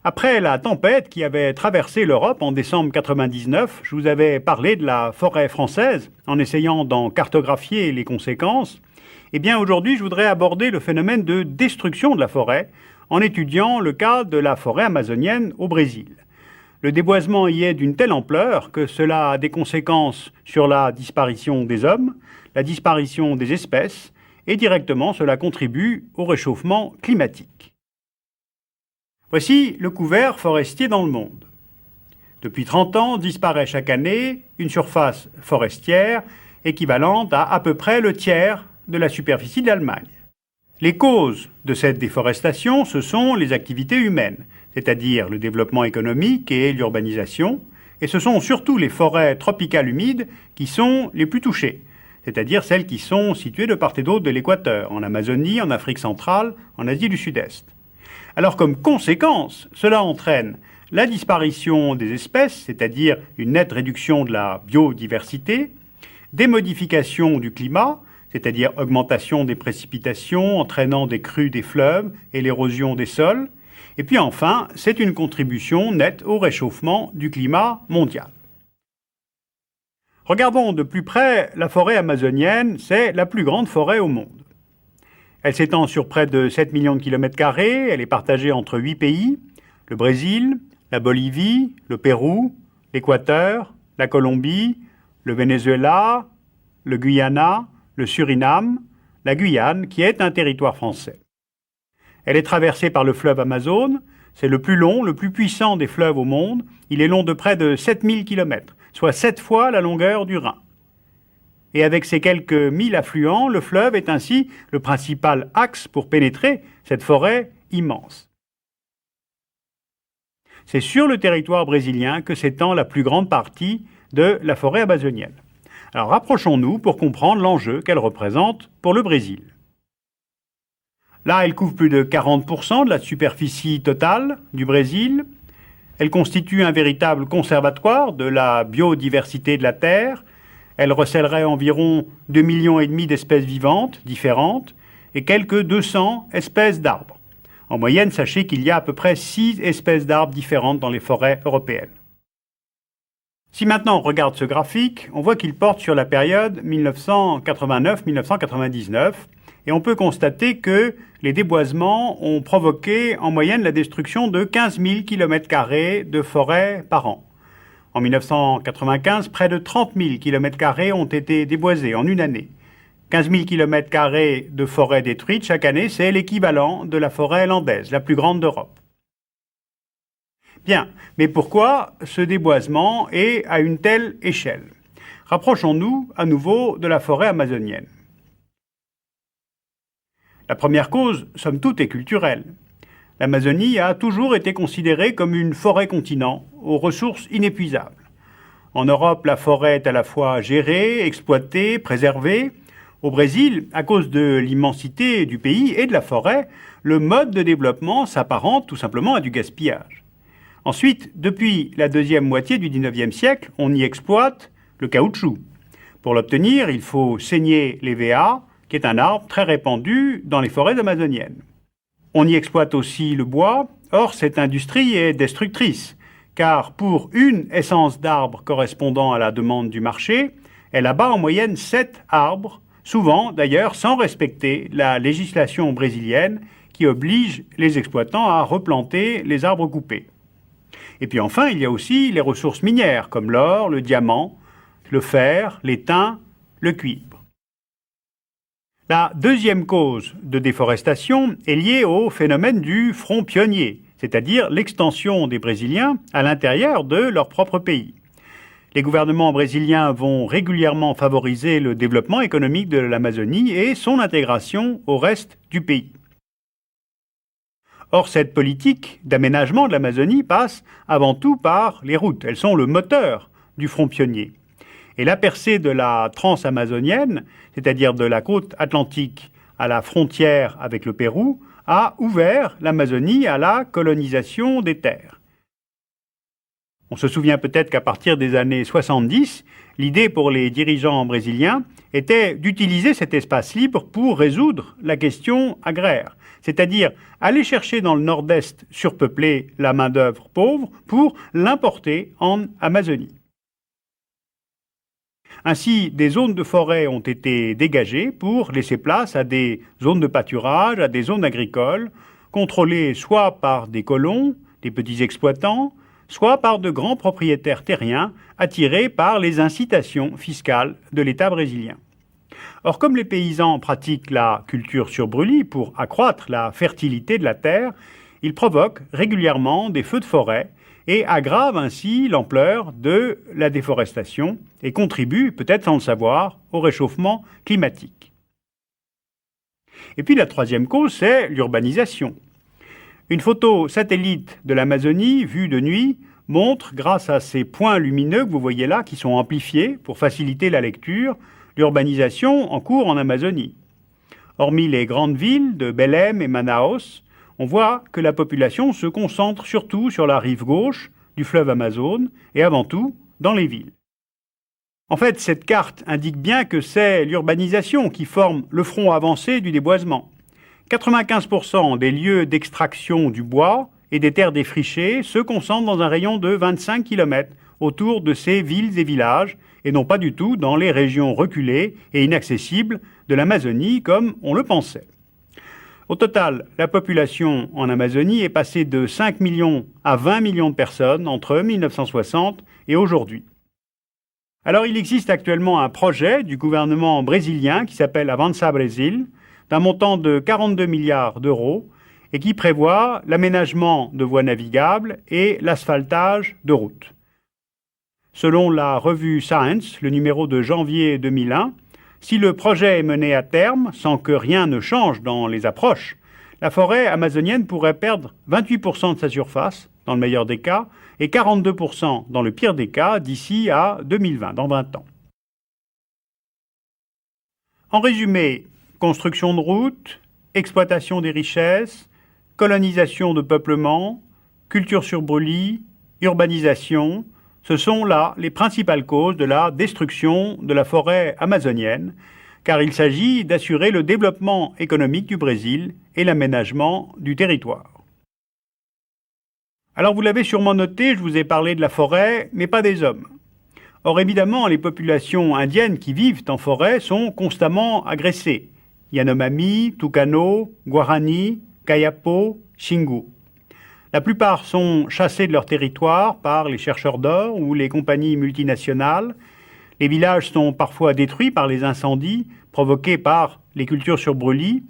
Après la tempête qui avait traversé l'Europe en décembre 1999, je vous avais parlé de la forêt française en essayant d'en cartographier les conséquences. Eh bien aujourd'hui, je voudrais aborder le phénomène de destruction de la forêt en étudiant le cas de la forêt amazonienne au Brésil. Le déboisement y est d'une telle ampleur que cela a des conséquences sur la disparition des hommes, la disparition des espèces, et directement cela contribue au réchauffement climatique. Voici le couvert forestier dans le monde. Depuis 30 ans, disparaît chaque année une surface forestière équivalente à peu près le tiers de la superficie de l'Allemagne. Les causes de cette déforestation, ce sont les activités humaines, c'est-à-dire le développement économique et l'urbanisation, et ce sont surtout les forêts tropicales humides qui sont les plus touchées, c'est-à-dire celles qui sont situées de part et d'autre de l'équateur, en Amazonie, en Afrique centrale, en Asie du Sud-Est. Alors comme conséquence, cela entraîne la disparition des espèces, c'est-à-dire une nette réduction de la biodiversité, des modifications du climat, c'est-à-dire augmentation des précipitations entraînant des crues des fleuves et l'érosion des sols, et puis enfin, c'est une contribution nette au réchauffement du climat mondial. Regardons de plus près la forêt amazonienne, c'est la plus grande forêt au monde. Elle s'étend sur près de 7 millions de kilomètres carrés, elle est partagée entre 8 pays, le Brésil, la Bolivie, le Pérou, l'Équateur, la Colombie, le Venezuela, le Guyana, le Suriname, la Guyane, qui est un territoire français. Elle est traversée par le fleuve Amazone, c'est le plus long, le plus puissant des fleuves au monde, il est long de près de 7000 km, soit 7 fois la longueur du Rhin. Et avec ses quelques 1000 affluents, le fleuve est ainsi le principal axe pour pénétrer cette forêt immense. C'est sur le territoire brésilien que s'étend la plus grande partie de la forêt amazonienne. Alors rapprochons-nous pour comprendre l'enjeu qu'elle représente pour le Brésil. Là, elle couvre plus de 40% de la superficie totale du Brésil. Elle constitue un véritable conservatoire de la biodiversité de la Terre. Elle recèlerait environ 2,5 millions d'espèces vivantes différentes et quelques 200 espèces d'arbres. En moyenne, sachez qu'il y a à peu près 6 espèces d'arbres différentes dans les forêts européennes. Si maintenant on regarde ce graphique, on voit qu'il porte sur la période 1989-1999 et on peut constater que les déboisements ont provoqué en moyenne la destruction de 15 000 km² de forêt par an. En 1995, près de 30 000 km² ont été déboisés en une année. 15 000 km² de forêt détruite chaque année, c'est l'équivalent de la forêt landaise, la plus grande d'Europe. Bien, mais pourquoi ce déboisement est à une telle échelle? Rapprochons-nous à nouveau de la forêt amazonienne. La première cause, somme toute, est culturelle. L'Amazonie a toujours été considérée comme une forêt-continent aux ressources inépuisables. En Europe, la forêt est à la fois gérée, exploitée, préservée. Au Brésil, à cause de l'immensité du pays et de la forêt, le mode de développement s'apparente tout simplement à du gaspillage. Ensuite, depuis la deuxième moitié du XIXe siècle, on y exploite le caoutchouc. Pour l'obtenir, il faut saigner l'hévéa, qui est un arbre très répandu dans les forêts amazoniennes. On y exploite aussi le bois, or cette industrie est destructrice, car pour une essence d'arbre correspondant à la demande du marché, elle abat en moyenne 7 arbres, souvent d'ailleurs sans respecter la législation brésilienne qui oblige les exploitants à replanter les arbres coupés. Et puis enfin, il y a aussi les ressources minières, comme l'or, le diamant, le fer, l'étain, le cuivre. La deuxième cause de déforestation est liée au phénomène du front pionnier, c'est-à-dire l'extension des Brésiliens à l'intérieur de leur propre pays. Les gouvernements brésiliens vont régulièrement favoriser le développement économique de l'Amazonie et son intégration au reste du pays. Or, cette politique d'aménagement de l'Amazonie passe avant tout par les routes. Elles sont le moteur du front pionnier. Et la percée de la transamazonienne, c'est-à-dire de la côte atlantique à la frontière avec le Pérou, a ouvert l'Amazonie à la colonisation des terres. On se souvient peut-être qu'à partir des années 70, l'idée pour les dirigeants brésiliens était d'utiliser cet espace libre pour résoudre la question agraire, c'est-à-dire aller chercher dans le nord-est surpeuplé la main-d'œuvre pauvre pour l'importer en Amazonie. Ainsi, des zones de forêt ont été dégagées pour laisser place à des zones de pâturage, à des zones agricoles, contrôlées soit par des colons, des petits exploitants, soit par de grands propriétaires terriens attirés par les incitations fiscales de l'État brésilien. Or, comme les paysans pratiquent la culture sur brûlis pour accroître la fertilité de la terre, ils provoquent régulièrement des feux de forêt et aggravent ainsi l'ampleur de la déforestation et contribuent, peut-être sans le savoir, au réchauffement climatique. Et puis la troisième cause, c'est l'urbanisation. Une photo satellite de l'Amazonie, vue de nuit, montre, grâce à ces points lumineux que vous voyez là, qui sont amplifiés pour faciliter la lecture, l'urbanisation en cours en Amazonie. Hormis les grandes villes de Belém et Manaus, on voit que la population se concentre surtout sur la rive gauche du fleuve Amazone et avant tout dans les villes. En fait, cette carte indique bien que c'est l'urbanisation qui forme le front avancé du déboisement. 95% des lieux d'extraction du bois et des terres défrichées se concentrent dans un rayon de 25 km autour de ces villes et villages, et non pas du tout dans les régions reculées et inaccessibles de l'Amazonie comme on le pensait. Au total, la population en Amazonie est passée de 5 millions à 20 millions de personnes entre 1960 et aujourd'hui. Alors il existe actuellement un projet du gouvernement brésilien qui s'appelle Avança Brasil, d'un montant de 42 milliards d'euros et qui prévoit l'aménagement de voies navigables et l'asphaltage de routes. Selon la revue Science, le numéro de janvier 2001, si le projet est mené à terme, sans que rien ne change dans les approches, la forêt amazonienne pourrait perdre 28% de sa surface, dans le meilleur des cas, et 42% dans le pire des cas d'ici à 2020, dans 20 ans. En résumé, construction de routes, exploitation des richesses, colonisation de peuplements, culture sur brûlis, urbanisation, ce sont là les principales causes de la destruction de la forêt amazonienne, car il s'agit d'assurer le développement économique du Brésil et l'aménagement du territoire. Alors vous l'avez sûrement noté, je vous ai parlé de la forêt, mais pas des hommes. Or évidemment, les populations indiennes qui vivent en forêt sont constamment agressées. Yanomami, Tucano, Guarani, Kayapo, Xingu. La plupart sont chassés de leur territoire par les chercheurs d'or ou les compagnies multinationales. Les villages sont parfois détruits par les incendies provoqués par les cultures sur brûlis.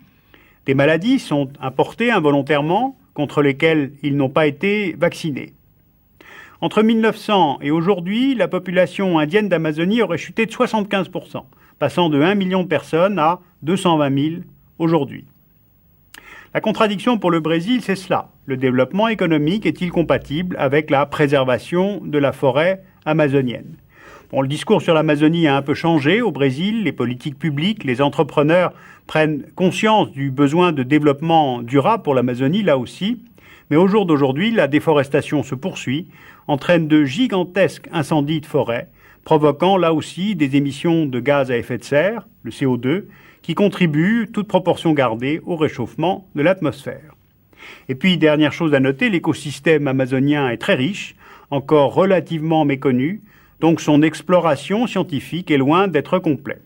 Des maladies sont importées involontairement contre lesquelles ils n'ont pas été vaccinés. Entre 1900 et aujourd'hui, la population indienne d'Amazonie aurait chuté de 75%, passant de 1 million de personnes à 220 000 aujourd'hui. La contradiction pour le Brésil, c'est cela. Le développement économique est-il compatible avec la préservation de la forêt amazonienne ? Bon, le discours sur l'Amazonie a un peu changé au Brésil. Les politiques publiques, les entrepreneurs prennent conscience du besoin de développement durable pour l'Amazonie, là aussi. Mais au jour d'aujourd'hui, la déforestation se poursuit, entraîne de gigantesques incendies de forêt, provoquant là aussi des émissions de gaz à effet de serre, le CO2, qui contribuent, toute proportion gardée, au réchauffement de l'atmosphère. Et puis, dernière chose à noter, l'écosystème amazonien est très riche, encore relativement méconnu, donc son exploration scientifique est loin d'être complète.